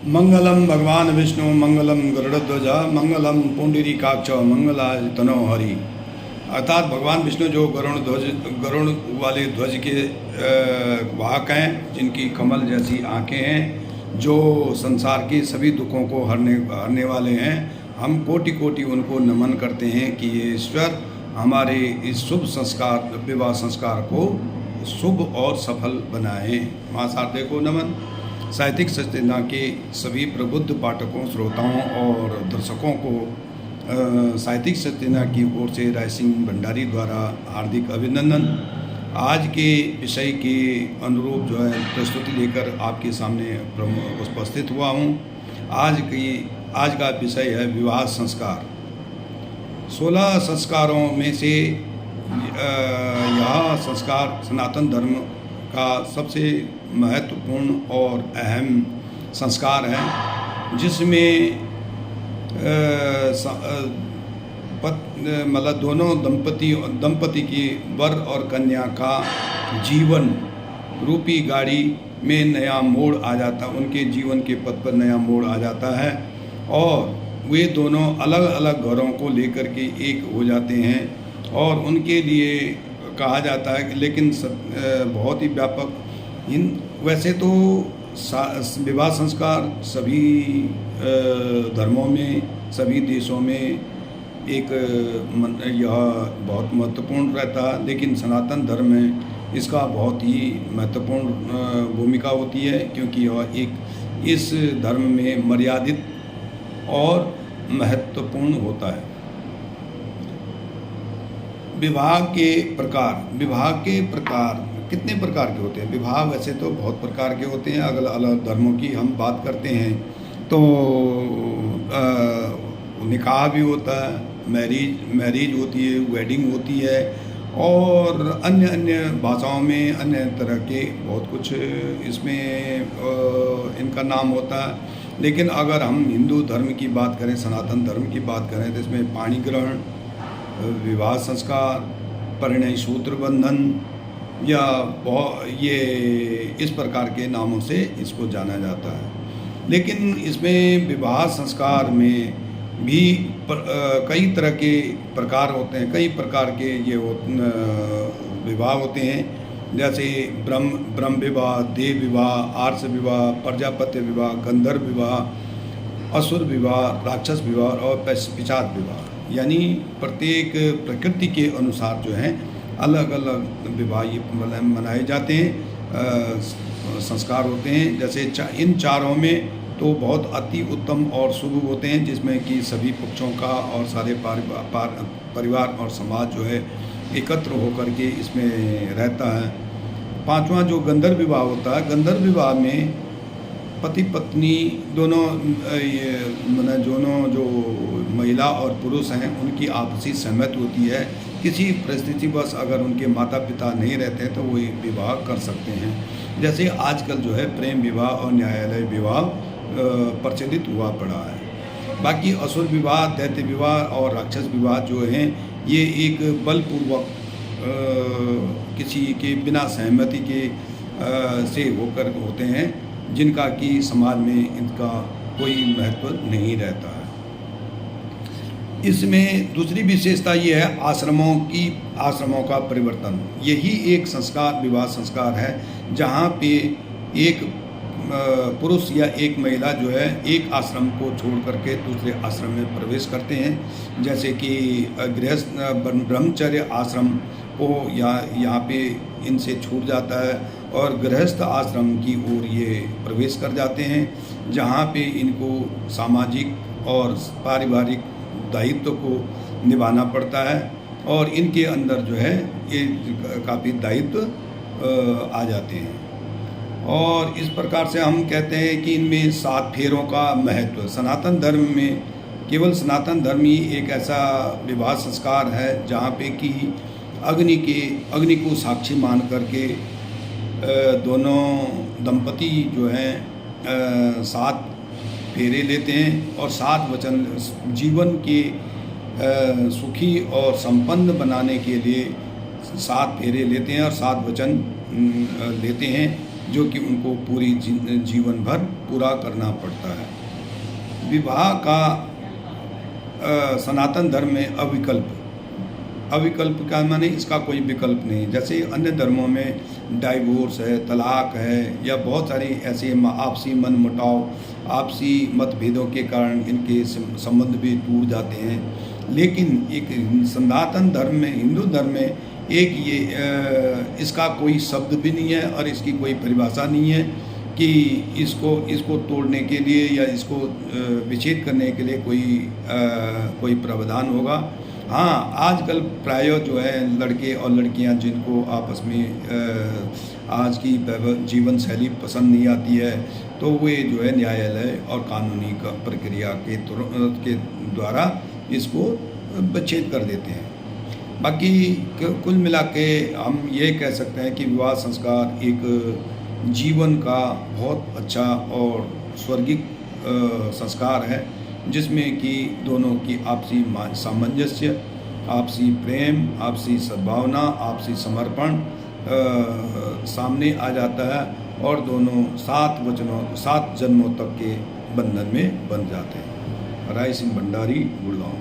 मंगलम भगवान विष्णु मंगलम गरुड़ध्वज मंगलम पुंडरीकाक्ष मंगलाय तनो हरि। अर्थात भगवान विष्णु जो गरुड़ वाले ध्वज के वाहक हैं, जिनकी कमल जैसी आंखें हैं, जो संसार के सभी दुखों को हरने वाले हैं। हम कोटि कोटि उनको नमन करते हैं कि ये ईश्वर हमारे इस शुभ संस्कार, विवाह संस्कार को शुभ और सफल बनाएं। माँ शारदे को नमन। साहित्यिक सचेतना के सभी प्रबुद्ध पाठकों, श्रोताओं और दर्शकों को साहित्यिक सचेतना की ओर से राय सिंह भंडारी द्वारा हार्दिक अभिनंदन। आज के विषय के अनुरूप जो है प्रस्तुति लेकर आपके सामने उपस्थित हुआ हूँ। आज का विषय है विवाह संस्कार। 16 संस्कारों में से यह संस्कार सनातन धर्म का सबसे महत्वपूर्ण और अहम संस्कार है, जिसमें मतलब दोनों दंपति की वर और कन्या का जीवन रूपी गाड़ी में नया मोड़ आ जाता, उनके जीवन के पथ पर नया मोड़ आ जाता है और वे दोनों अलग अलग घरों को लेकर के एक हो जाते हैं। और उनके लिए कहा जाता है, लेकिन बहुत ही व्यापक वैसे तो विवाह संस्कार सभी धर्मों में, सभी देशों में एक यह बहुत महत्वपूर्ण रहता है, लेकिन सनातन धर्म में इसका बहुत ही महत्वपूर्ण भूमिका होती है, क्योंकि यह एक इस धर्म में मर्यादित और महत्वपूर्ण होता है। विवाह के प्रकार कितने प्रकार के होते हैं? विवाह वैसे तो बहुत प्रकार के होते हैं। अलग अलग धर्मों की हम बात करते हैं तो निकाह भी होता है, मैरिज होती है, वेडिंग होती है, और अन्य भाषाओं में अन्य तरह के बहुत कुछ इसमें इनका नाम होता है। लेकिन अगर हम हिंदू धर्म की बात करें, सनातन धर्म की बात करें, तो इसमें पाणी ग्रहण, विवाह संस्कार, परिणय सूत्र बंधन, या ये इस प्रकार के नामों से इसको जाना जाता है। लेकिन इसमें विवाह संस्कार में भी कई तरह के प्रकार होते हैं, कई प्रकार के ये विवाह होते हैं, जैसे ब्रह्म विवाह, देव विवाह, आर्ष विवाह, प्रजापत्य विवाह, गंधर्व विवाह, असुर विवाह, राक्षस विवाह और पिशाच विवाह। यानी प्रत्येक प्रकृति के अनुसार जो है अलग अलग विवाह ये मनाए जाते हैं, संस्कार होते हैं। जैसे इन चारों में तो बहुत अति उत्तम और शुभ होते हैं, जिसमें कि सभी पक्षों का और सारे परिवार और समाज जो है एकत्र होकर के इसमें रहता है। 5वां जो गंधर्व विवाह होता है, गंधर्व विवाह में पति पत्नी दोनों जो महिला और पुरुष हैं उनकी आपसी सहमति होती है। किसी परिस्थितिवश अगर उनके माता पिता नहीं रहते हैं तो वो विवाह कर सकते हैं। जैसे आजकल जो है प्रेम विवाह और न्यायालय विवाह प्रचलित हुआ पड़ा है। बाकी असुर विवाह, दैत्य विवाह और राक्षस विवाह जो हैं ये एक बलपूर्वक किसी के बिना सहमति के से होकर होते हैं, जिनका कि समाज में इनका कोई महत्व नहीं रहता है। इसमें दूसरी विशेषता ये है आश्रमों का परिवर्तन। यही एक संस्कार, विवाह संस्कार है, जहाँ पे एक पुरुष या एक महिला जो है एक आश्रम को छोड़ करके दूसरे आश्रम में प्रवेश करते हैं। जैसे कि गृहस्थ ब्रह्मचर्य आश्रम को यहाँ पे इनसे छूट जाता है और गृहस्थ आश्रम की ओर ये प्रवेश कर जाते हैं, जहाँ पे इनको सामाजिक और पारिवारिक दायित्व को निभाना पड़ता है और इनके अंदर जो है ये काफ़ी दायित्व आ जाते हैं। और इस प्रकार से हम कहते हैं कि इनमें 7 फेरों का महत्व। सनातन धर्म में केवल सनातन धर्म ही एक ऐसा विवाह संस्कार है जहाँ पे कि अग्नि को साक्षी मान करके दोनों दंपति जो हैं 7 फेरे लेते हैं और 7 वचन जीवन के सुखी और संपन्न बनाने के लिए 7 फेरे लेते हैं और 7 वचन लेते हैं। जो कि उनको पूरी जीवन भर पूरा करना पड़ता है। विवाह का सनातन धर्म में अविकल्प का माने इसका कोई विकल्प नहीं। जैसे अन्य धर्मों में डाइवोर्स है, तलाक है, या बहुत सारी ऐसे आपसी मनमुटाव, आपसी मतभेदों के कारण इनके संबंध भी टूट जाते हैं। लेकिन एक सनातन धर्म में, हिंदू धर्म में एक ये इसका कोई शब्द भी नहीं है और इसकी कोई परिभाषा नहीं है कि इसको तोड़ने के लिए या इसको विच्छेद करने के लिए कोई प्रावधान होगा। हाँ, आजकल प्रायः जो है लड़के और लड़कियां जिनको आपस में आज की जीवन शैली पसंद नहीं आती है, तो वे जो है न्यायालय और कानूनी प्रक्रिया के द्वारा इसको विच्छेद कर देते हैं। बाकी कुल मिला के हम ये कह सकते हैं कि विवाह संस्कार एक जीवन का बहुत अच्छा और स्वर्गिक संस्कार है, जिसमें कि दोनों की आपसी सामंजस्य, आपसी प्रेम, आपसी सद्भावना, आपसी समर्पण सामने आ जाता है और दोनों 7 जन्मों तक के बंधन में बंध जाते हैं। राय सिंह भंडारी, गुड़गांव।